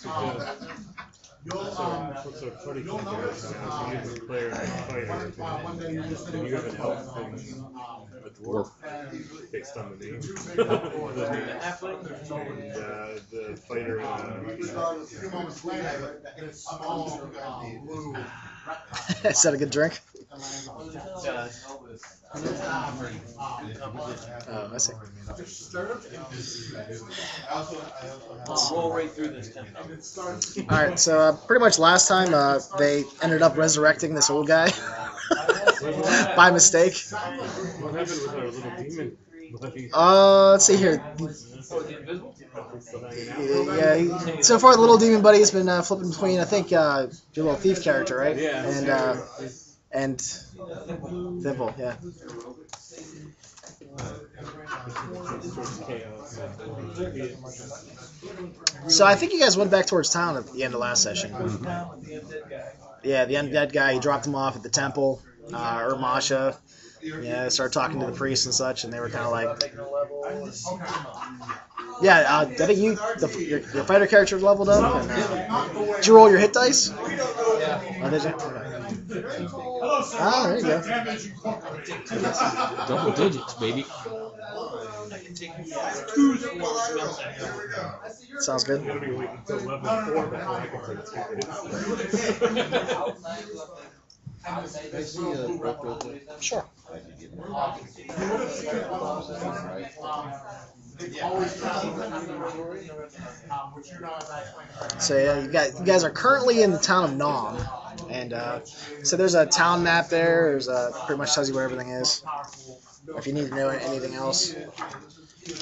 So funny thing is, you have a player and a fighter, and you have an elf and a dwarf based on the name. And the fighter. Is that a good drink? Oh, I see. Roll right through this. Alright, so pretty much last time they ended up resurrecting this old guy by mistake. What happened with our little demon? Let's see here. Yeah, so far the little demon buddy has been flipping between, I think, your little thief character, right? Yeah. And Thimble, yeah. So I think you guys went back towards town at the end of last session. Yeah, the undead guy, he dropped him off at the temple. Masha, yeah, started talking to the priests and such, and they were kind of like, yeah, I think your fighter character leveled up. And, did you roll your hit dice? Yeah. Oh, did you? Okay. Ah, there you go. Double digits, baby. Sounds good. You're gonna be waiting until level 4 before I can take it. Sure. So yeah, you guys are currently in the town of Nom, and so there's a town map there. There's pretty much tells you where everything is. If you need to know anything else,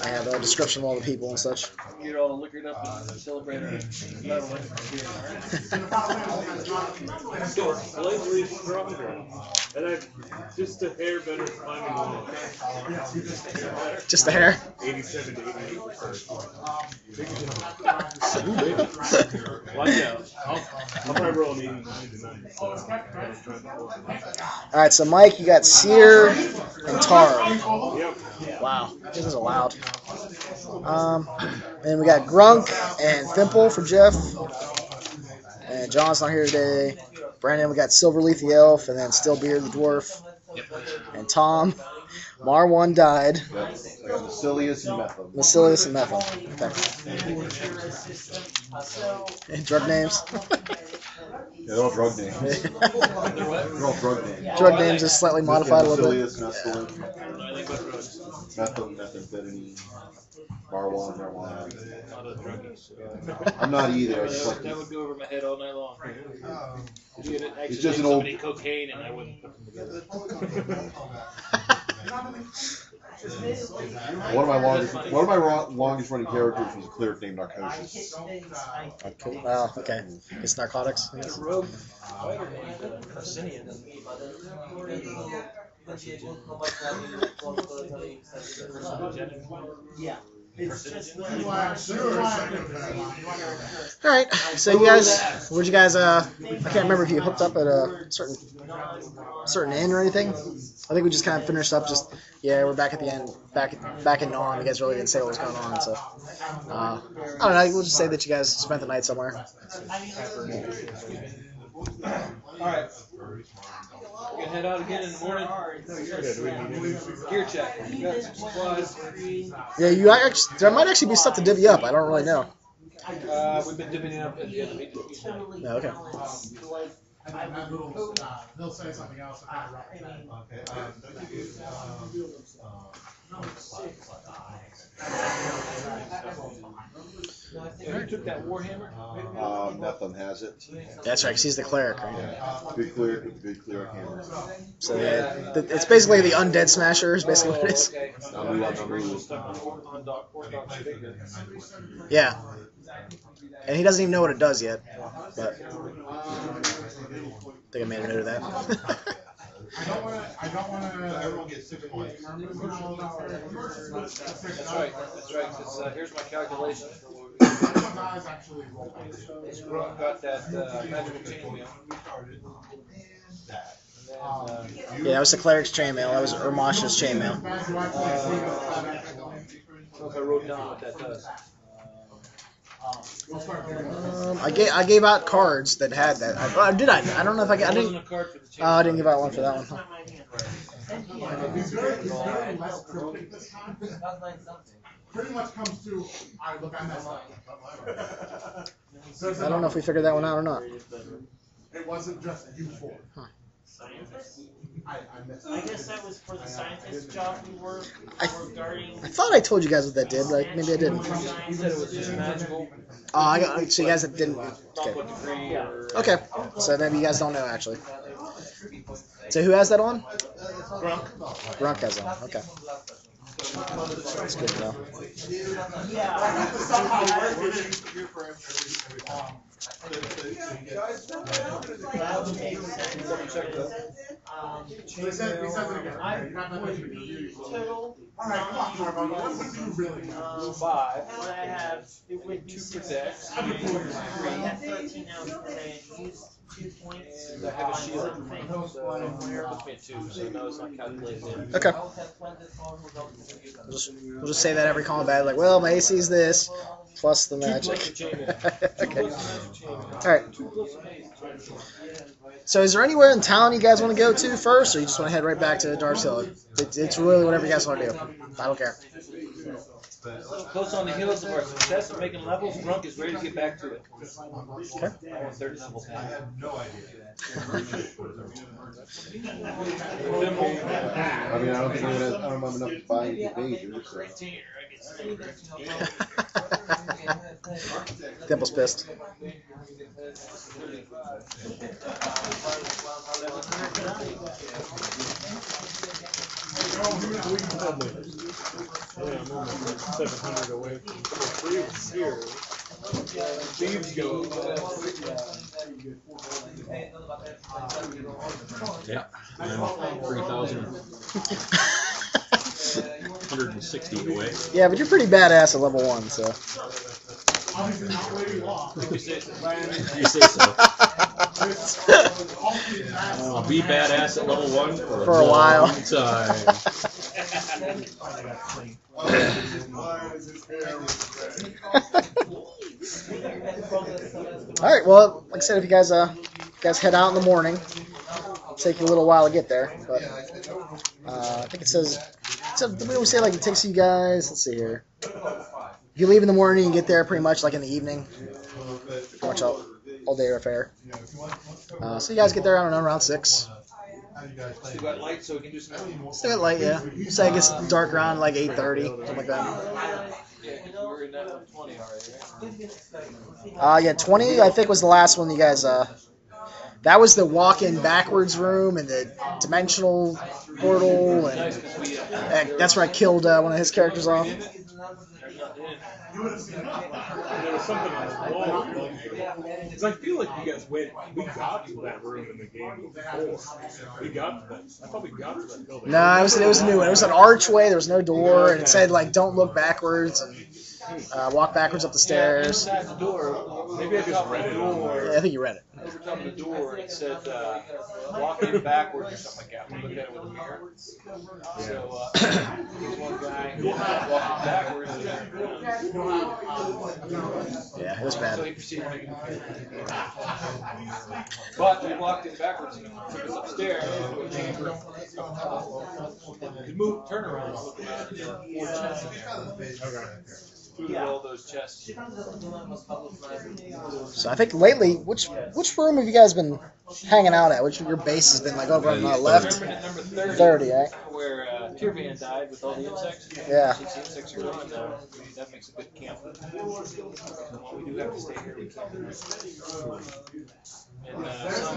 I have a description of all the people and such. Get all liquored up and celebrate our Slightly stronger. And I'm just a hair better climbing wall. Just a hair? 87 to 88%. Watch out. I'll probably roll an 89 tonight. Alright, so Mike, you got Seer and Tar. Yep. Wow, this is allowed. And we got Grunk and Thimple for Jeff. And John's not here today. Brandon, we got Silverleaf the Elf, and then Stillbeard the Dwarf. And Tom. Marwan died. I got Macilius and Metham. Macilius and Metham. Okay. And drug names? Yeah, they're all drug names. They're all drug names. Drug names is slightly modified a little bit. Macilius, Metham, methamphetamine, marijuana. I'm not either. I just like that would go over my head all night long. It's just an old. Cocaine, and I wouldn't put them together. One of my longest running characters was a cleric named Narcosis. Oh, okay. It's narcotics. I guess. Yeah. Alright, so you guys, where'd you guys, I can't remember if you hooked up at a certain inn or anything. I think we just kind of finished up yeah, we're back at the end, back in Nom. You guys really didn't say what was going on, so, I don't know, we'll just say that you guys spent the night somewhere. Alright. We're gonna head out again in the morning. Gear check. Got some supplies. Yeah, there might actually be stuff to divvy up. I don't really know. We've been divvying up at the end of the week. Oh, okay. They'll say something else. You took that Warhammer? Metham has it. That's right, because he's the cleric, right? Yeah. Good cleric hammer. So yeah, it's basically the undead smasher is basically what it is. Yeah. And he doesn't even know what it does yet. But I think I made a note of that. I don't want to. Everyone gets 6 points. That's right. Because here's my calculation. Got that magical chainmail. Yeah, that was the cleric's chainmail. That was Urmasha's chainmail. I don't know if I wrote down what that does. I gave out cards that had that. Did I? I don't know if I didn't. Wasn't a card for the Oh, I didn't give out one for that one. Huh? He's very less cryptic this time. Pretty much comes to, I look, I messed up. I don't know if we figured that one out or not. It wasn't just you four. Huh. Scientist? I messed I up. guess that was for the scientist job we were guarding. I thought I told you guys what that did, but maybe I didn't. You said it was just magical. Oh, I got. So you guys didn't. Okay. What degree or Okay. So maybe you guys don't know actually. So who has that on? Grunk has on. Okay. That's good to know. I have to somehow work it in here for He says it again. You're not that much of a review. All right, come on, Marvin. What do you really know? 5. What I have, it would be 2 6. protect. I had 13 now because I had used 2 points. And I have a shield. Thing. So puts me at 2, so no, it's not calculated in. Okay. We'll just say that every combat, like, well, my AC is this plus the magic. Okay. All right. So, is there anywhere in town you guys want to go to first, or you just want to head right back to Darves Hill? It's really whatever you guys want to do. I don't care. Close on the heels of our success of making levels, Grunk is ready to get back to it. Okay. I want 30 levels. I have no idea. I mean, I don't think I don't have enough to buy any Vader, so. Dimple's pissed. Yeah, I'm only 700 away from the Thieves here. Thieves go. Yeah, I'm 3,160 away. Yeah, but you're pretty badass at level 1, so. You say so. I'll be badass at level 1 For a while. long time. All right. Well, like I said, if you guys head out in the morning, it'll take you a little while to get there. But I think it says we always say like it takes you guys. Let's see here. If you leave in the morning, you get there pretty much like in the evening. Pretty much all day affair. So you guys get there, I don't know, around 6. Still got light, so we can do some. Still got light, yeah. Say it gets dark around like 8:30, something like that. Yeah, we're in that 120 already, right? Yeah, 20 I think was the last one you guys. That was the walk-in backwards room and the dimensional portal, and that's where I killed one of his characters off. There was something on the wall. Because I feel like you guys we got to that room in the game before. We got to that. I thought we got to that building. No, it was new. It was an archway. There was no door, and it said like "Don't look backwards" and walk backwards up the stairs. Inside the door. Maybe I just read it. Yeah, I think you read it. Over top of the door, it said walking backwards or something like that. We looked at it with a mirror. So there's one guy who walking backwards. Yeah, it was So bad. he proceeded to make it. But we walked it backwards and took us upstairs. We could turn around and look around. There were 4 chests in there. Through all those chests. So I think lately, which room have you guys been hanging out at? Which of your base has been like over on the left? Number 30. 30, right? Where Tyrvan died with all the insects. Yeah. Since the insects are gone now, that makes a good camp. We do have to stay here. We can't. And some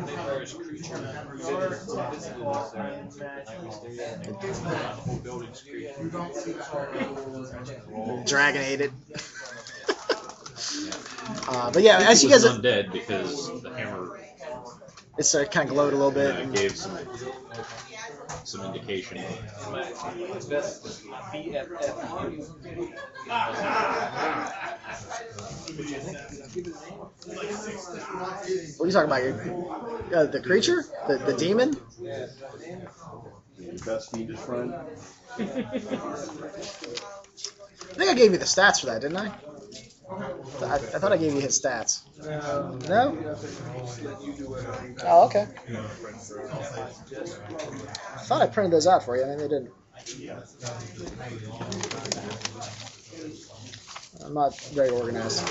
nightmarish creature visited us there. Like we stayed there. The whole building's creature. Dragon ate it. But yeah, as you It was guys, undead because the hammer it's kind of glowed a little bit. And, gave some indication. what are you talking about? The creature? The demon? Your best fiendish friend. I think I gave you the stats for that, didn't I? I thought I gave you his stats. No? Oh, okay. I thought I printed those out for you. Maybe I didn't. I'm not very organized.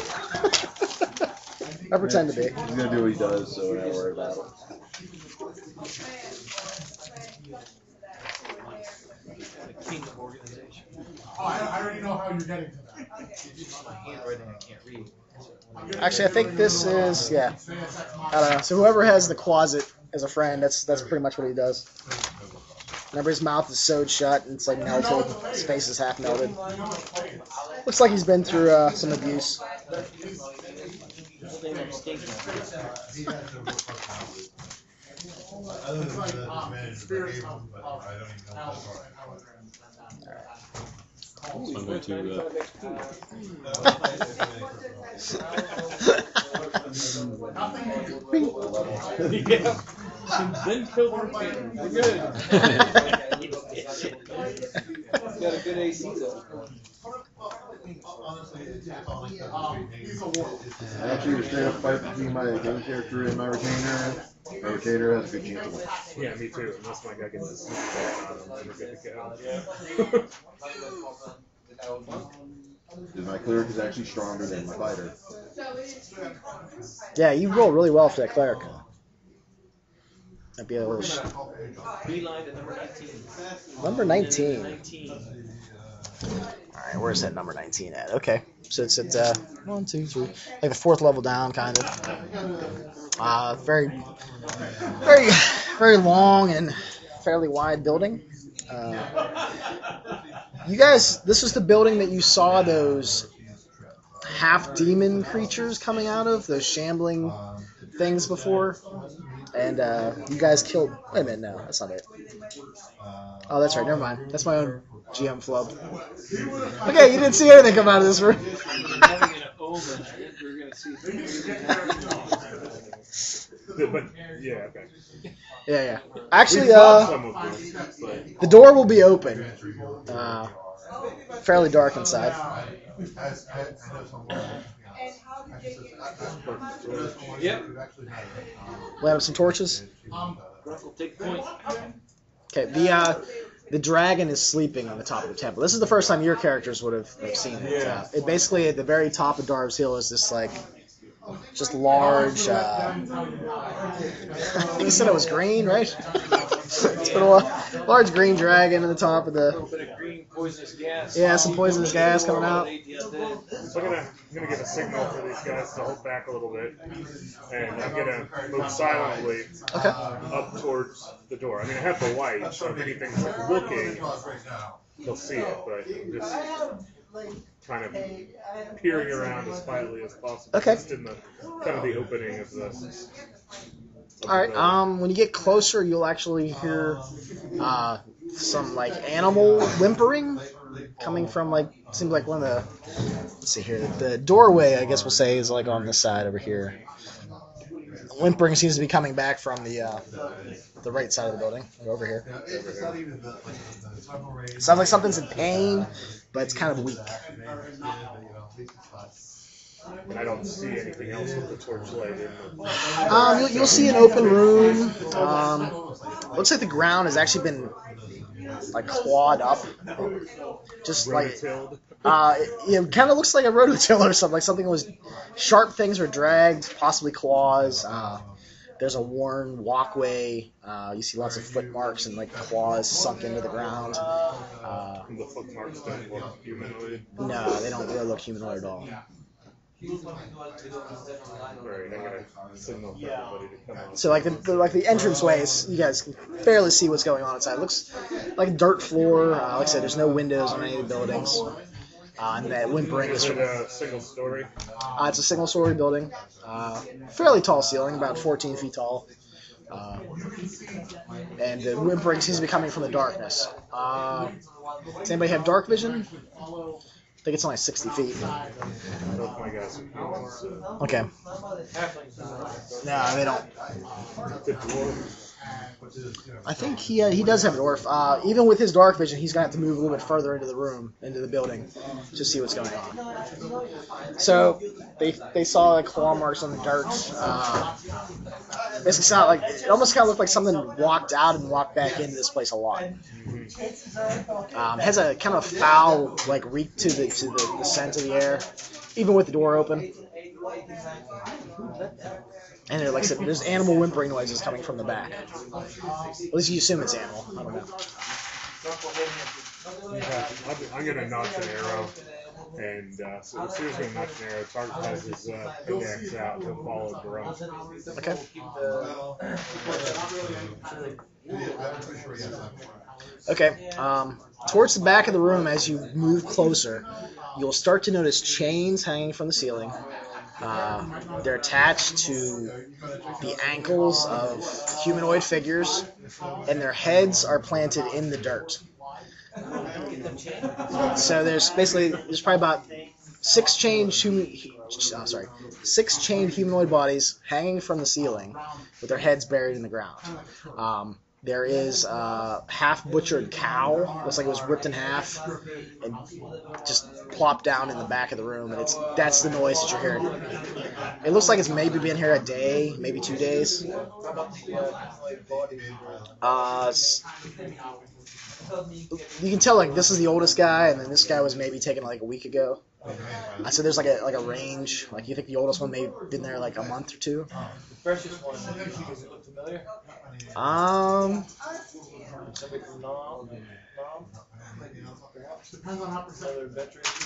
I pretend to be. He's gonna do what he does, so don't worry about it. Kingdom organization. Oh, I already know how you're getting to that. My handwriting I can't read. Actually, I think this is, yeah. I don't know. So whoever has the closet as a friend, that's pretty much what he does. Remember, his mouth is sewed shut and it's like melted. His face is half melted. Looks like he's been through some abuse. I'm going to. Yeah. Then kill the king. We're good. Got a good AC though. Actually, the straight up fight between my game character and my retainer. My retainer has a good chance of winning. Yeah, me too. Unless my guy gets this, we're good to go. My cleric is actually stronger than my fighter. Yeah, you roll really well for that cleric. That'd be a little. Beeline to number 19. Number 19. 19. Alright, where's that number 19 at? Okay. So it's at 1, 2, 3. Like the 4th level down, kind of. Very long and fairly wide building. You guys, this was the building that you saw those half-demon creatures coming out of, those shambling things before. And you guys killed... Wait a minute, no, that's not it. Oh, that's right, never mind. That's my own GM flub. Okay, you didn't see anything come out of this room. But, yeah, okay. Yeah. Actually, Some of them, but the door will be open. Fairly dark inside. Yep. Light up some torches. Take the point. Okay, the dragon is sleeping on the top of the temple. This is the first time your characters would have seen it. Yeah. It basically, at the very top of Darves Hill is this, like, just large, I think you said it was green, right? It's been a while. Large green dragon at the top of A the... little bit of green poisonous gas. Yeah, some poisonous gas coming out. So I'm gonna give a signal for these guys to hold back a little bit, and I'm gonna move silently up towards the door. I mean, I have the light, so if anything's like looking, they'll see it. But I'm just kind of peering around as quietly as possible. Okay. Just in the kind of the opening of the. All right. When you get closer, you'll actually hear some like animal whimpering coming from like seems like one of the. Let's see here. The doorway, I guess we'll say, is like on this side over here. The whimpering seems to be coming back from the right side of the building, like over here. It sounds like something's in pain, but it's kind of weak. And I don't see anything else with the torchlight in the. You'll see an open room. Looks like the ground has actually been like clawed up, just like Rototilled. it kind of looks like a rototill or something. Like something was sharp things were dragged, possibly claws. There's a worn walkway. You see lots of foot marks and like claws sunk into the ground. The footmarks don't look humanoid. No, they don't really look humanoid at all. Right, I gotta signal for everybody to come out. So like the entranceways, you guys can barely see what's going on inside. It looks like a dirt floor. Like I said, there's no windows on any of the buildings. And that whimpering is Is from. it a single story? It's a single-story building, fairly tall ceiling, about 14 feet tall. And the whimpering seems to be coming from the darkness. Does anybody have dark vision? think it's only 60 feet. Both my guys are humans. Okay. No, they don't. The dwarf. I think he does have a dwarf. Even with his dark vision, he's gonna have to move a little bit further into the room, into the building, to see what's going on. So they saw like claw marks on the dirt. Basically, sound like it almost kind of looked like something walked out and walked back into this place a lot. Has a kind of foul like reek to the scent of the air, even with the door open. And like I said, there's animal whimpering noises coming from the back. At least you assume it's animal. I don't know. Yeah, I'm gonna notch an arrow, and so as soon as we notch an arrow, target has his index out. He'll follow Bro. Okay. Okay. Towards the back of the room, as you move closer, you'll start to notice chains hanging from the ceiling. They're attached to the ankles of humanoid figures, and their heads are planted in the dirt. So there's probably about six chained humanoid bodies hanging from the ceiling with their heads buried in the ground. There is a half-butchered cow. Looks like it was ripped in half and just plopped down in the back of the room. And that's the noise that you're hearing. It looks like it's maybe been here a day, maybe 2 days. You can tell like this is the oldest guy, and then this guy was maybe taken like a week ago. So there's like a range. Like you think the oldest one may have been there like a month or two. The freshest one, does it look familiar? Somebody from Nom?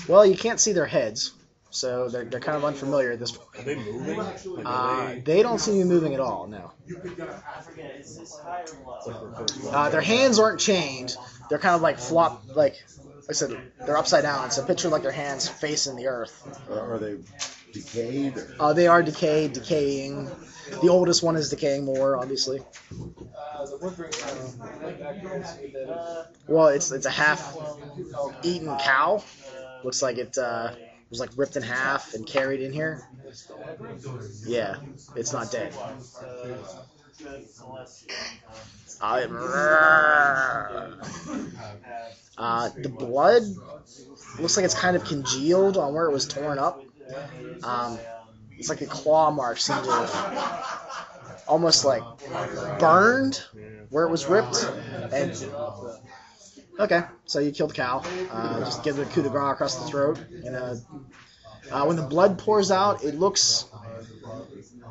Well, you can't see their heads, so they're kind of unfamiliar at this point. Are they moving? They don't seem to be moving at all. No. Is this high or low? Their hands aren't chained. They're kind of like flop, like I said, they're upside down. So picture like their hands facing the earth. Are they decayed? They are decaying. The oldest one is decaying more, obviously. The whimpering Well, it's a half-eaten cow. Looks like it was like ripped in half and carried in here. Yeah, it's not dead. The blood looks like it's kind of congealed on where it was torn up. It's like the claw marks seem to have almost like burned where it was ripped. And okay, so you killed the cow. Just give it a coup de grace across the throat. And when the blood pours out, it looks.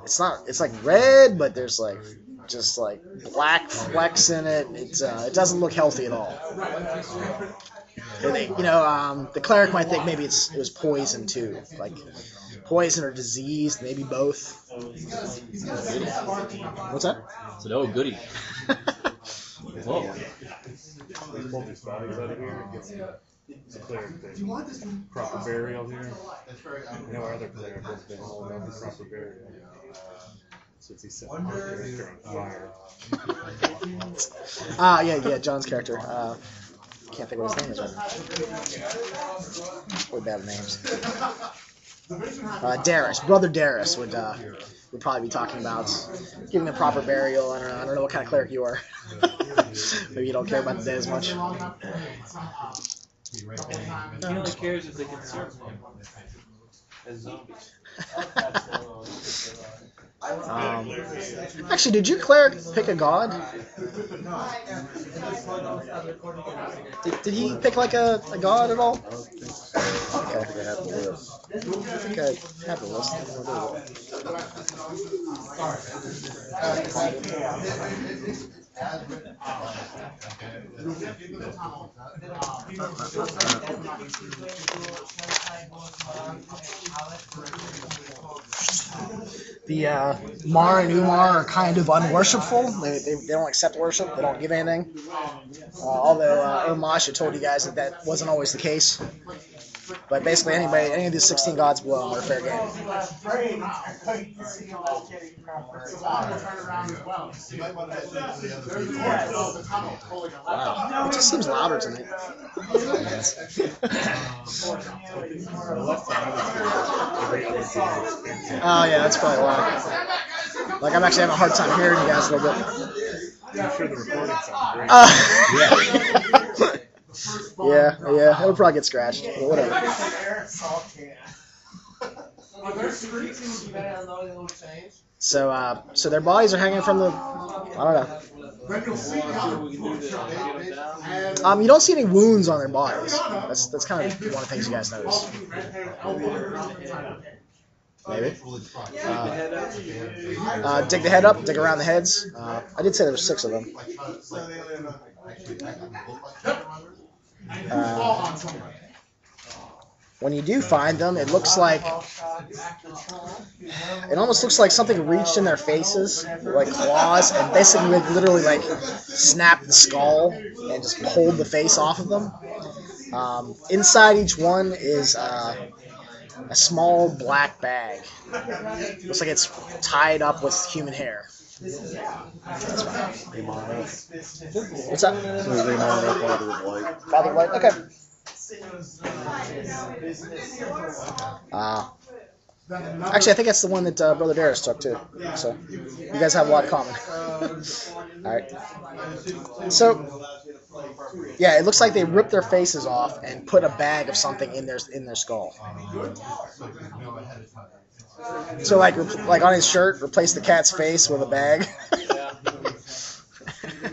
It's like red, but there's like just like black flecks in it. It doesn't look healthy at all. The cleric might think maybe it was poison too, like poison or disease, maybe both. What's that? It's an old goodie. Whoa. Pull these bodies out of here and get some cleric thing. Proper burial here. You know our other cleric has been holding up the proper burial. Since he's set on fire. Yeah, John's character. Can't think of what his name is right now. We're bad at names. Darves, Brother Darves would probably be talking about giving a proper burial. I don't know what kind of cleric you are. Maybe you don't care about the dead as much. He only cares if they can serve him as zombies. Actually, did your cleric pick a god? Did he pick like a god at all? Okay. They have the list. I think I have the list. The Mar and Umar are kind of unworshipful. They don't accept worship. They don't give anything. Although Urmash had told you guys that wasn't always the case. But basically, any of these 16 gods below are fair game. Wow, it just seems louder tonight. Oh yeah, that's probably why. Like I'm actually having a hard time hearing you guys a little bit. I'm sure the recording sounds great. Yeah, it'll probably get scratched, but whatever. So their bodies are hanging from the, I don't know. You don't see any wounds on their bodies. That's kind of one of the things you guys notice. Maybe. Dig the head up, dig around the heads. I did say there were 6 of them. When you do find them, it looks like it almost looks like something reached in their faces, like claws, and basically literally like snapped the skull and just pulled the face off of them. Inside each one is a small black bag. Looks like it's tied up with human hair. That's fine. What's up? Father of Light. Okay. Actually, I think that's the one that Brother Darves took too. So you guys have a lot in common. All right. So yeah, it looks like they ripped their faces off and put a bag of something in their skull. So like on his shirt, replace the cat's face with a bag.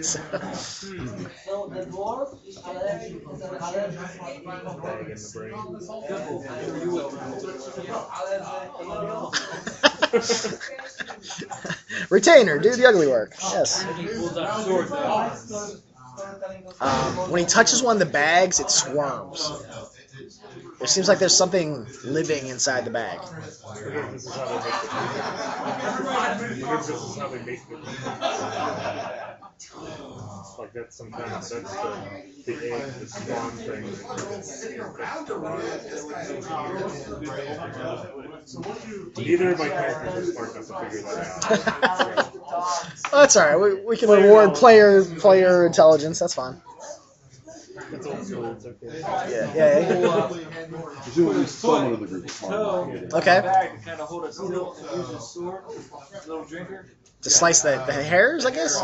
So the dwarf Retainer, do the ugly work. Yes. When he touches one of the bags, it squirms. It seems like there's something living inside the bag. Like that's some kind of the egg, the spawn thing. Neither of my characters are smart enough to figure that out. Oh, that's alright. We can reward player intelligence. That's fine. That's old school. It's okay. Yeah. Okay. Kind of hold it still and use his sword, little drinker. To slice the hairs, I guess?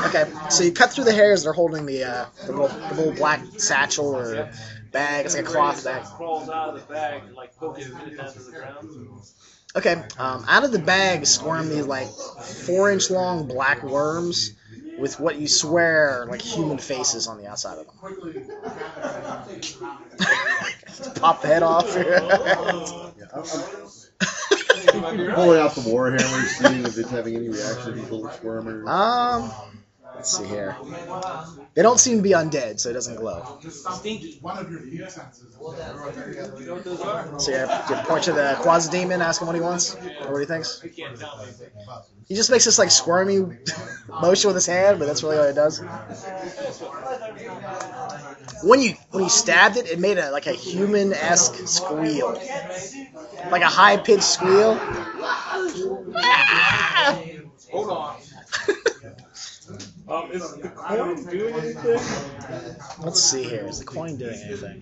Okay, so you cut through the hairs, they're holding the little black satchel or bag. It's like a cloth bag. Crawls out of the bag and like pokes it down to the ground. Okay, out of the bag squirm these like 4-inch long black worms with what you swear are like human faces on the outside of them. Pop the head off. Pulling out the warhammer, seeing if it's having any reaction to little squirmers. Let's see here. They don't seem to be undead, so it doesn't glow. So you point to the quasi-demon, ask him what he wants, or what he thinks. He just makes this like squirmy motion with his hand, but that's really all he does. When you stabbed it, it made a human-esque squeal, like a high-pitched squeal. Hold on. Is the coin doing anything? Let's see here. Is the coin doing anything?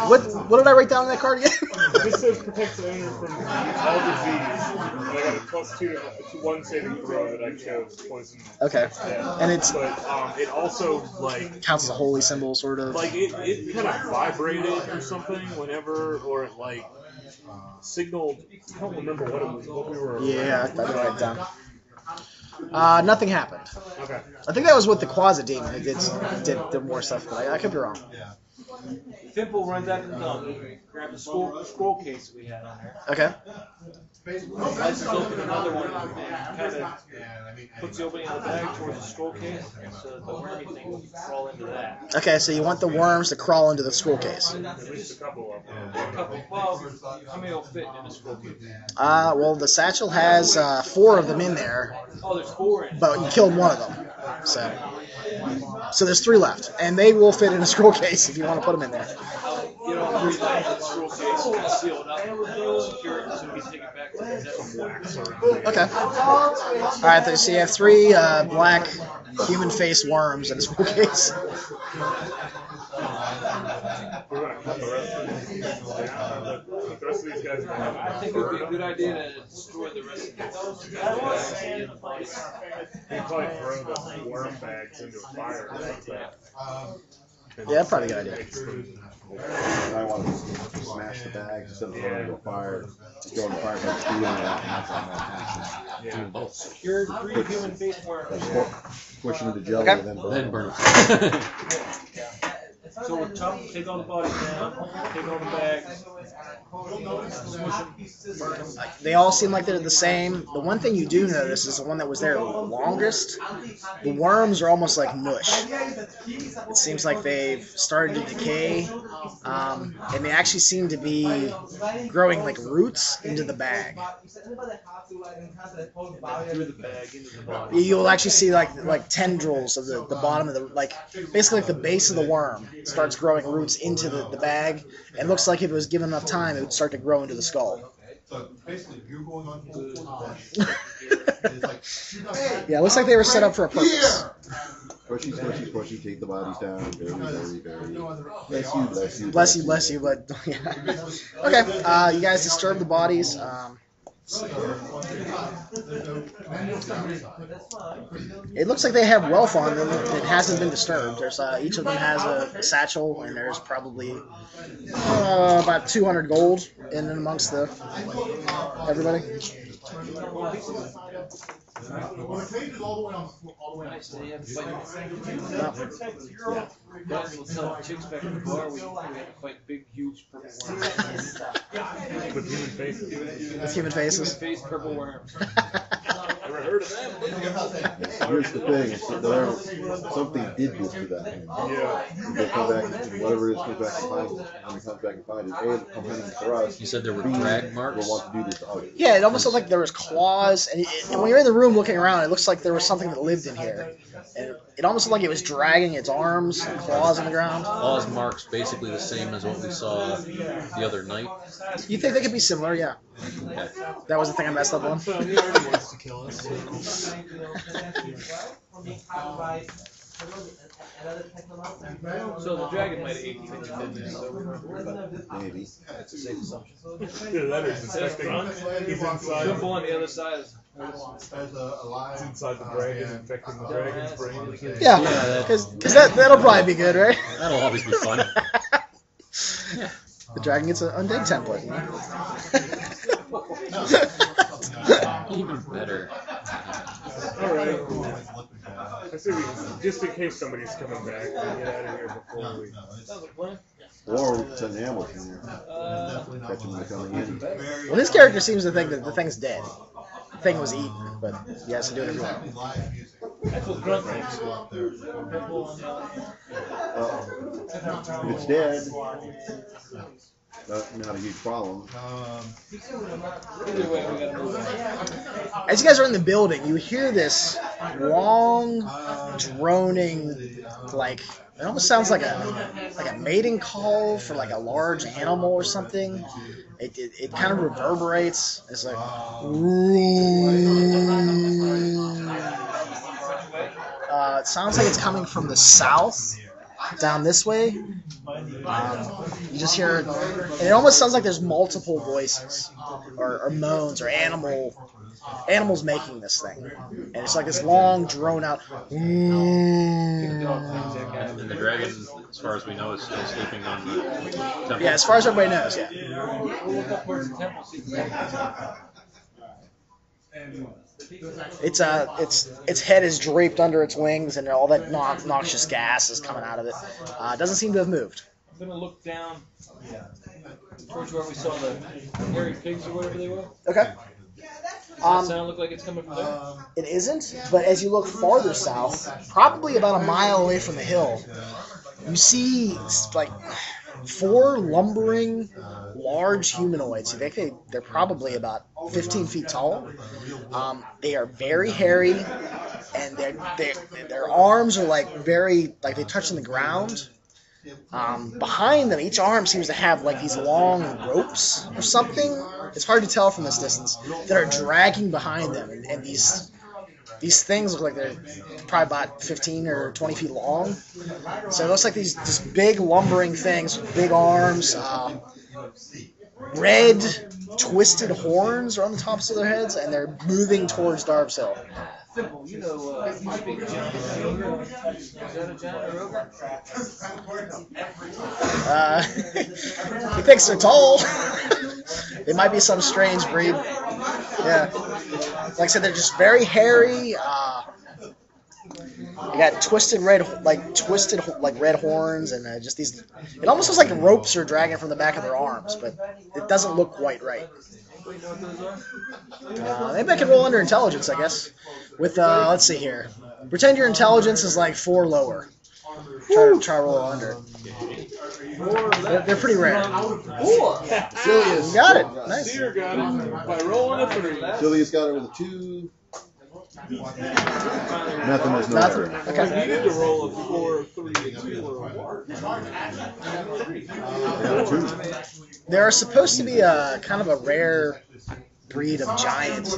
What did I write down on that card again? This says protects the owner from all disease. And I got a +2 to 1 saving throw that I chose poison. Okay. Yeah. And it's but it also counts as a holy symbol, sort of. Like it kind of vibrated or something whenever, or it signaled. I don't remember what we were. Yeah, I didn't write it down. Nothing happened. Okay. I think that was with the quasi demon. It did more stuff, but I could be wrong. Thimble runs out to the dungeon, grabs the scroll case that we had on there. Okay. Slices open another one, and kind of puts the opening of the bag towards the scroll case, so that the wormy thing will crawl into that. Okay, so you want the worms to crawl into the scroll case. At least a couple of them. Well, how many will fit in the scroll case? Well, the satchel has 4 of them in there, Oh, there's 4 in it. but you killed one of them. So there's 3 left, and they will fit in a scroll case if you want to put them in there. You know, the reason I put the scroll case and seal it up, secure it, so we can take it back to the wax. Okay. All right, so you have 3 black human-faced worms in a scroll case. We want to cut the rest of these down. Let the rest of these guys I think it would be a good idea to destroy the rest of the bodies. We probably throw the worm bags into a fire or something. Yeah, probably a good idea. I want to smash the bags instead of throwing into a fire. Just go in the fire and steal it out. Yeah. Both. You're 3 human face worms. Squish them into jelly Okay. and then Then burn burn them. them. So we'll take all the bodies down, take all the bags, smush them, burn them. They all seem like they're the same. The one thing you do notice is the one that was there the longest. The worms are almost like mush. It seems like they've started to decay, and they actually seem to be growing like roots into the bag. Through the bag into the body. You'll actually see like tendrils of the bottom of the, like basically like the base of the worm starts growing roots into the bag, and it looks like if it was given enough time it would start to grow into the skull. So basically, you're going on full Yeah, it looks like they were set up for a purpose. Squishy, take the bodies down. Very. Bless you. But yeah. Okay, you guys disturb the bodies. It looks like they have wealth on them. It hasn't been disturbed. There's each of them has a satchel, and there's probably about 200 gold in and amongst everybody. Well, the cage is all the way on the Nice, they have to Yeah. we'll tell the chicks back at the bar we had to fight big, huge purple worms. With human faces. With human faces. Face purple worms. Never heard of them. Here's the thing: is that something did this to that. Yeah. They come back, and whatever it is comes back and finds it. When it comes back and finds it, A, it'll come hunting for us. You said there were drag marks? We'll want to do this to others. Yeah, it almost looked like there was claws, and when you're in the room looking around, it looks like there was something that lived in here. And it almost looked like it was dragging its arms and claws on the ground. Claws marks basically the same as what we saw the other night. You think they could be similar? Yeah. Okay. That was the thing I messed up on. He already wants to kill us. So the dragon might have eaten when you did this. So Maybe. that's a safe assumption. Yeah, that is infecting. He's inside. Jumbo on the other side. It's Inside the dragon, infecting the dragon's brain. Yeah, Yeah, because that'll probably be good, right? That'll always be fun. The dragon gets an undead template. Even better. Alright. I say we, just in case somebody's coming back, we get out of here before we. Or we can send an ambush in there. Catch them when they're coming in. Well, his character seems to think that the thing's dead. The thing was eaten, but he has to do it every time. That's what grunt thinks. If it's dead, that's not a huge problem. Either way, we gotta move on. As you guys are in the building, you hear this long, droning, like it almost sounds like a mating call for like a large animal or something. It kind of reverberates. It's like. It sounds like it's coming from the south, down this way. You just hear, and it almost sounds like there's multiple voices, or moans, or animals making this thing, and it's like this long, drawn out. And the dragon, as far as we know, is still sleeping on the temple. Yeah, as far as everybody knows, yeah. We'll look up towards the temple, see if we Its head is draped under its wings, and all that noxious gas is coming out of it. It doesn't seem to have moved. gonna look down towards where we saw the hairy pigs or whatever they were. Okay. Does that sound look like it's coming from there? It isn't, but as you look farther south, probably about a mile away from the hill, you see like 4 lumbering, large humanoids. They're probably about 15 feet tall. They are very hairy, and their arms are like they touch on the ground. Behind them, each arm seems to have like these long ropes or something. It's hard to tell from this distance that are dragging behind them, and these things look like they're probably about 15 or 20 feet long. So it looks like these big lumbering things with big arms, red twisted horns are on the tops of their heads, and they're moving towards Darves Hill. Simple, you speak giant or ogre? Is that a giant or ogre? He thinks they're tall. They might be some strange breed. Yeah. Like I said, they're just very hairy. They got twisted red horns, and just these. It almost looks like ropes are dragging from the back of their arms, but it doesn't look quite right. Maybe I can roll under intelligence, I guess. With let's see here. Pretend your intelligence is like 4 lower. Try to roll under. They're pretty rare. Cilius Got it. Nice. Seer got it by rolling a 3. Cilius got it with a 2. Nothing is no Nothing. error. I Okay. needed to roll a 4, 3, 2, or a 1. There are supposed to be a kind of a rare breed of giants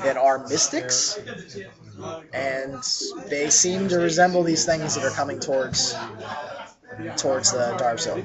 that are mystics, and they seem to resemble these things that are coming towards the Darves Hill.